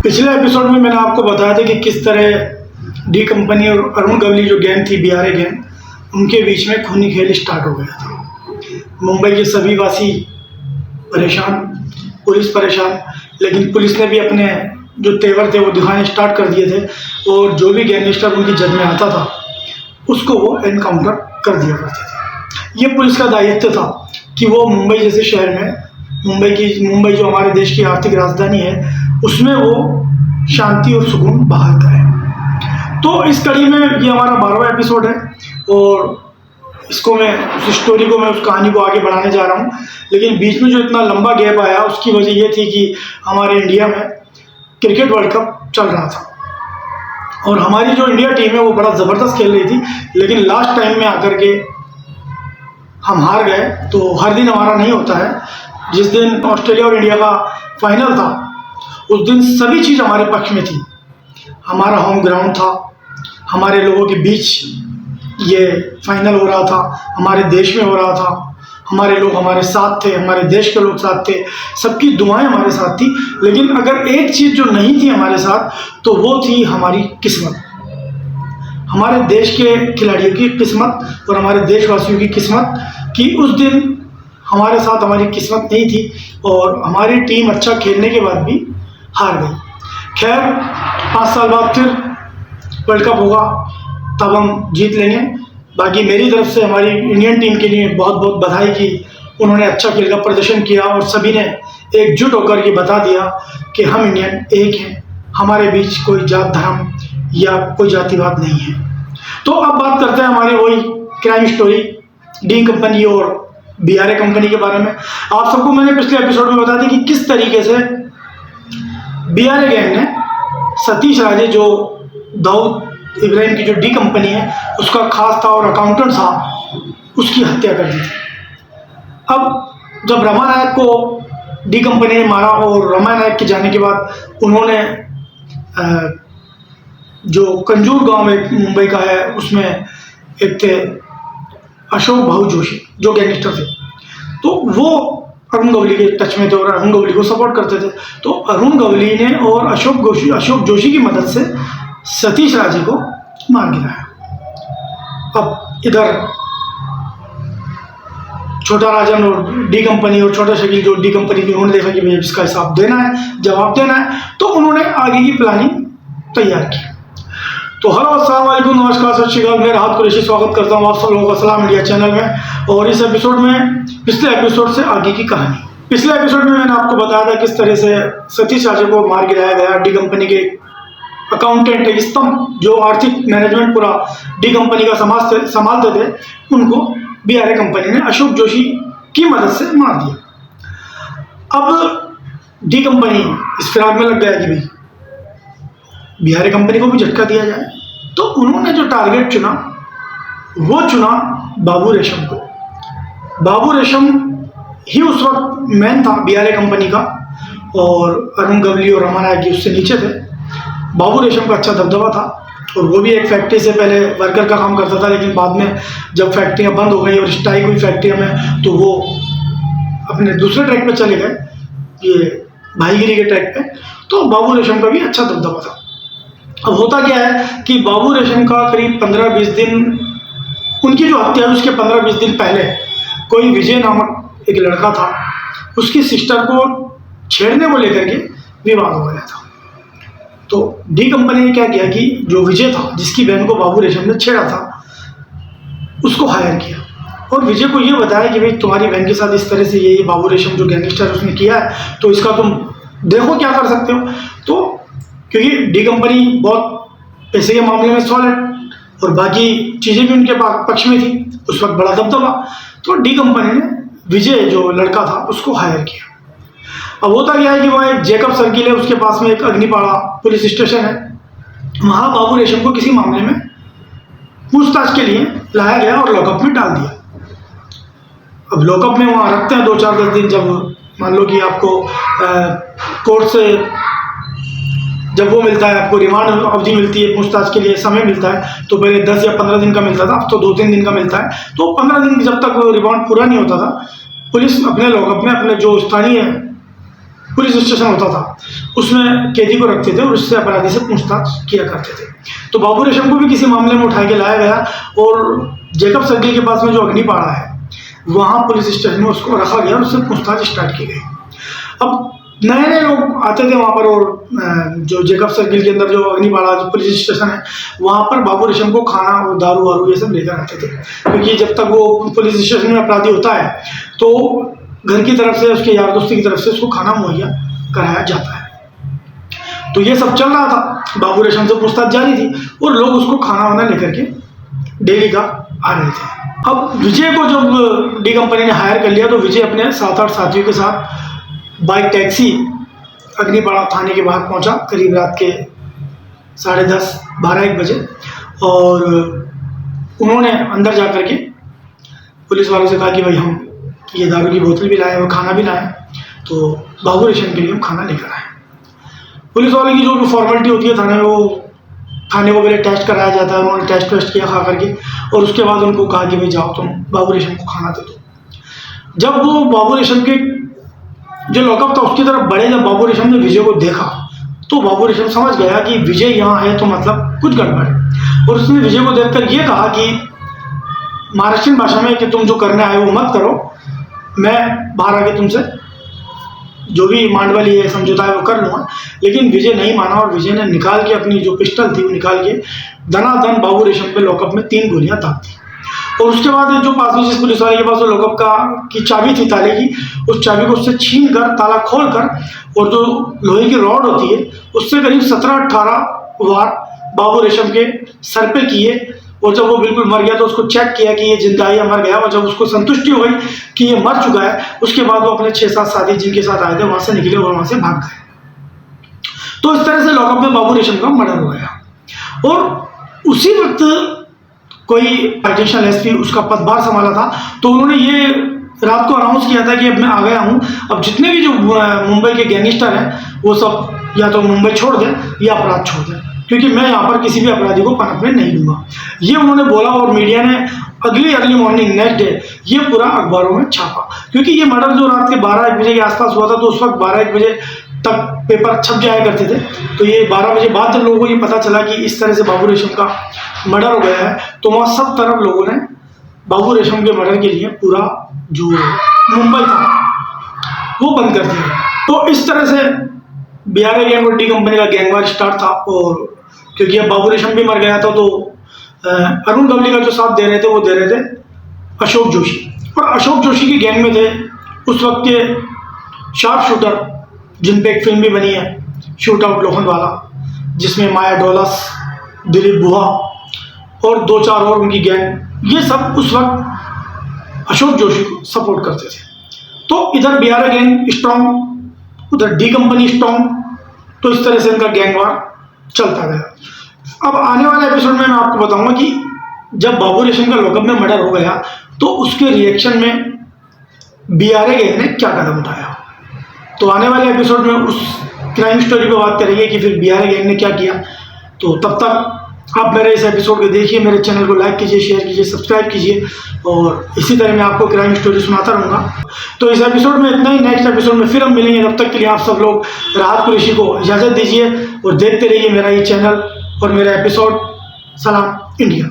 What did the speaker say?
पिछले एपिसोड में मैंने आपको बताया था कि किस तरह डी कंपनी और अरुण गवली जो गैंग थी, बीआरए गैंग, उनके बीच में खूनी खेल स्टार्ट हो गया था। मुंबई के सभी वासी परेशान, पुलिस परेशान, लेकिन पुलिस ने भी अपने जो तेवर थे वो दिखाने स्टार्ट कर दिए थे और जो भी गैंगस्टर उनकी जद में आता था उसको वो एनकाउंटर कर दिया करते थे। ये पुलिस का दायित्व था कि वो मुंबई जैसे शहर में, मुंबई जो हमारे देश की आर्थिक राजधानी है, उसमें वो शांति और सुकून बहाल करें। तो इस कड़ी में ये हमारा 12वां एपिसोड है और इसको मैं उस स्टोरी को, मैं उस कहानी को आगे बढ़ाने जा रहा हूँ। लेकिन बीच में जो इतना लंबा गैप आया उसकी वजह ये थी कि हमारे इंडिया में क्रिकेट वर्ल्ड कप चल रहा था और हमारी जो इंडिया टीम है वो बड़ा ज़बरदस्त खेल रही थी, लेकिन लास्ट टाइम में आकर के हम हार गए। तो हर दिन हमारा नहीं होता है। जिस दिन ऑस्ट्रेलिया और इंडिया का फाइनल था उस दिन सभी चीज़ हमारे पक्ष में थी। हमारा होम ग्राउंड था, हमारे लोगों के बीच ये फाइनल हो रहा था, हमारे देश में हो रहा था, हमारे लोग हमारे साथ थे, हमारे देश के लोग साथ थे, सबकी दुआएं हमारे साथ थी। लेकिन अगर एक चीज़ जो नहीं थी हमारे साथ तो वो थी हमारी किस्मत, हमारे देश के खिलाड़ियों की किस्मत और हमारे देशवासियों की किस्मत, कि उस दिन हमारे साथ हमारी किस्मत नहीं थी और हमारी टीम अच्छा खेलने के बाद भी हार गई। खैर 5 साल बाद फिर वर्ल्ड कप होगा, तब हम जीत लेंगे। बाकी मेरी तरफ से हमारी इंडियन टीम के लिए बहुत बहुत बधाई कि उन्होंने अच्छा खेल का प्रदर्शन किया और सभी ने एकजुट होकर के बता दिया कि हम इंडियन एक हैं, हमारे बीच कोई जात धर्म या कोई जातिवाद नहीं है। तो अब बात करते हैं हमारी वही क्राइम स्टोरी, डी कंपनी और बीआरए कंपनी के बारे में। आप सबको मैंने पिछले एपिसोड में बता दिया कि किस तरीके से बीआरए गैंग ने सतीश राजे, जो दाऊद इब्राहिम की जो डी कंपनी है उसका खास था और अकाउंटेंट था, उसकी हत्या कर दी थी। अब जब रमा नायक को डी कंपनी ने मारा और रमा नायक के जाने के बाद उन्होंने जो कंजूर गांव में मुंबई का है उसमें एक थे अशोक भाऊ जोशी जो गैंगस्टर थे, तो वो अरुण गवली के टच में थे और अरुण गवली को सपोर्ट करते थे। तो अरुण गवली ने और अशोक जोशी की मदद से सतीश राजे को मार गिराया। अब इधर छोटा राजन और डी कंपनी और छोटा शकील जो डी कंपनी थी, उन्होंने देखा कि भाई इसका हिसाब देना है, जवाब देना है, तो उन्होंने आगे की प्लानिंग तैयार की। तो हेलो, अस्सलाम वालेकुम, नमस्कार, सत श्री अकाल। मैं राहत कुरैशी स्वागत करता हूँ आप सब लोगों का सलाम इंडिया चैनल में। और इस एपिसोड में पिछले एपिसोड से आगे की कहानी। पिछले एपिसोड में मैंने आपको बताया था किस तरह से सतीश राजे को मार गिराया गया। डी कंपनी के अकाउंटेंट, एक स्तंभ जो आर्थिक मैनेजमेंट पूरा डी कंपनी का संभालते थे, उनको बीआरए कंपनी ने अशोक जोशी की मदद से मार दिया। अब डी कंपनी इस फिराक में लग गया कि भाई बीआरए कंपनी को भी झटका दिया जाए। तो उन्होंने जो टारगेट चुना वो चुना बाबू रेशम को। बाबू रेशम ही उस वक्त मैन था बीआरए कंपनी का और अरुण गवली और रमा नायक उससे नीचे थे। बाबू रेशम का अच्छा दबदबा था और वो भी एक फैक्ट्री से पहले वर्कर का काम करता था, लेकिन बाद में जब फैक्ट्रियाँ बंद हो गई और स्ट्राइक हुई फैक्ट्रियों में तो वो अपने दूसरे ट्रैक पे चले गए, ये भाईगिरी के ट्रैक पे। तो बाबू रेशम का भी अच्छा दबदबा था। अब होता क्या है कि बाबू रेशम का करीब 15-20 दिन, उनकी जो हत्या है उसके 15-20 दिन पहले कोई विजय नामक एक लड़का था, उसकी सिस्टर को छेड़ने को लेकर के विवाद हो गया था। तो डी कंपनी ने क्या किया कि जो विजय था, जिसकी बहन को बाबू रेशम ने छेड़ा था, उसको हायर किया और विजय को ये बताया कि भाई तुम्हारी बहन के साथ इस तरह से ये बाबू रेशम जो गैंगस्टर उसने किया है, तो इसका तुम देखो क्या कर सकते हो। तो क्योंकि डी कंपनी बहुत पैसे के मामले में सॉलिड और बाकी चीज़ें भी उनके पक्ष में थी, उस वक्त बड़ा दबदबा, तो डी कंपनी ने विजय जो लड़का था उसको हायर किया। अब होता क्या है कि वहाँ एक जैकब सर्किल है, उसके पास में एक अग्निपाड़ा पुलिस स्टेशन है, वहाँ बाबू रेशम को किसी मामले में पूछताछ के लिए लाया गया और लॉकअप में डाल दिया। अब लॉकअप में वहाँ रखते हैं 2-4-10 दिन। जब मान लो कि आपको कोर्ट से जब वो मिलता है, आपको रिमांड अवधि मिलती है, पूछताछ के लिए समय मिलता है, तो पहले 10 या 15 दिन का मिलता था, अब तो 2-3 दिन का मिलता है। तो 15 दिन जब तक रिमांड पूरा नहीं होता था, पुलिस अपने लॉकअप में अपने जो स्थानीय पुलिस स्टेशन होता था, उसमें कैदी को रखते थे और उससे अपराधी से पूछताछ किया करते थे। तो बाबू रेशम को भी किसी मामले में उठा के लाया गया और जेकब सर्किल के पास में जो अग्निपाड़ा है वहाँ पुलिस स्टेशन में उसको रखा गया और उससे पूछताछ स्टार्ट की गई। अब नए नए लोग आते थे वहाँ पर और जो जेकब सर्किल के अंदर जो अग्निपाड़ा जो पुलिस स्टेशन है वहाँ पर बाबू रेशम को खाना और दारू वारू ये सब लेकर आते थे, क्योंकि जब तक वो पुलिस स्टेशन में अपराधी होता है तो घर की तरफ से, उसके यार दोस्ती की तरफ से उसको खाना मुहैया कराया जाता है। तो ये सब चल रहा था, बाबू रेशम से पूछताछ जारी थी और लोग उसको खाना वाना लेकर के डेली का आ रहे थे। अब विजय को जब डी कंपनी ने हायर कर लिया तो विजय अपने 7-8 साथियों के साथ बाइक टैक्सी अग्निपाड़ा थाने के बाहर पहुंचा करीब रात के 10:30, 12-1 बजे, और उन्होंने अंदर जा कर के पुलिस वालों से कहा कि भाई हम ये दारू की बोतल भी लाए और खाना भी लाए, तो बाबू रेशम के लिए हम खाना लेकर आए। पुलिस वालों की जो फॉर्मेलिटी होती है थाने में, वो खाने को पहले टेस्ट कराया जाता है। उन्होंने टेस्ट किया खा करके और उसके बाद उनको कहा कि भाई जाओ तुम बाबू रेशम को खाना दे दो। जब वो बाबू रेशम के जो लॉकअप था उसकी तरफ बढ़े, जब बाबू रेशम ने विजय को देखा तो बाबू रेशम समझ गया कि विजय यहाँ है तो मतलब कुछ गड़बड़ है, और उसने विजय को देखकर ये कहा कि महाराष्ट्रीयन भाषा में कि तुम जो करने आए वो मत करो, मैं बाहर आके तुमसे जो भी मांडवाली है समझौता है वो कर लूँगा। लेकिन विजय नहीं माना और विजय ने निकाल के अपनी जो पिस्टल थी वो निकाल के दनादन बाबू रेशम पे लॉकअप में 3 गोलियां दाग दी। और उसके बाद जो पास में जिस पुलिस वाले के पास वो लॉकअप की चाबी थी ताले की, उस चाबी को उससे छीन कर ताला खोल कर और जो लोहे की रॉड होती है उससे करीब 17-18 वार बाबू रेशम के सर पे किए। और जब वो बिल्कुल मर गया तो उसको चेक किया कि ये जिंदा है या मर गया, और जब उसको संतुष्टि हो गई कि ये मर चुका है उसके बाद वो अपने 6-7 साथी जिनके साथ आए थे वहां से निकले और वहां से भाग गए। तो इस तरह से लॉकअप में बाबू रेशम का मर्डर हो गया। और उसी वक्त कोई एडिशनल एसपी उसका पदभार संभाला था, तो उन्होंने ये रात को अनाउंस किया था कि अब मैं आ गया हूँ, अब जितने भी जो मुंबई के गैंगस्टर हैं वो सब या तो मुंबई छोड़ दें या अपराध छोड़ दें, क्योंकि मैं यहाँ पर किसी भी अपराधी को पनपने नहीं दूंगा। ये उन्होंने बोला और मीडिया ने अगली मॉर्निंग नेक्स्ट डे ये पूरा अखबारों में छापा, क्योंकि ये मर्डर जो रात के 12-1 बजे के आसपास हुआ था तो उस वक्त 12-1 बजे तक पेपर छप जाया करते थे। तो ये 12 बजे बाद जब लोगों को ये पता चला कि इस तरह से बाबू रेशम का मर्डर हो गया है तो वहाँ सब तरफ लोगों ने बाबू रेशम के मर्डर के लिए पूरा जो मुंबई था वो बंद कर दिया। तो इस तरह से बिहार गैंग और डी कंपनी का गैंगवार स्टार्ट था। और क्योंकि अब बाबू रेशम भी मर गया था तो अरुण गवली का जो साथ दे रहे थे वो दे रहे थे अशोक जोशी, और अशोक जोशी की गैंग में थे उस वक्त के शार्प शूटर जिन पे एक फिल्म भी बनी है शूट आउट लोखंडवाला, जिसमें माया डोलस, दिलीप बुहा और 2-4 और उनकी गैंग, ये सब उस वक्त अशोक जोशी को सपोर्ट करते थे। तो इधर बिहार गैंग स्ट्रॉन्ग, उधर डी कंपनी स्ट्रॉन्ग, तो इस तरह से इनका गैंगवार चलता गया। अब आने वाले एपिसोड में मैं आपको बताऊंगा कि जब बाबू रेशम का लॉकअप में मर्डर हो गया तो उसके रिएक्शन में बिहार गैंग ने क्या कदम उठाया। तो आने वाले एपिसोड में उस क्राइम स्टोरी पे बात करेंगे कि फिर बिहार गैंग ने क्या किया। तो तब तक आप मेरे इस एपिसोड को देखिए, मेरे चैनल को लाइक कीजिए, शेयर कीजिए, सब्सक्राइब कीजिए, और इसी तरह मैं आपको क्राइम स्टोरी सुनाता रहूँगा। तो इस एपिसोड में इतना ही, नेक्स्ट एपिसोड में फिर हम मिलेंगे। तब तक के लिए आप सब लोग राहत कुरैशी को इजाज़त दीजिए और देखते रहिए मेरा ये चैनल और मेरा एपिसोड। सलाम इंडिया।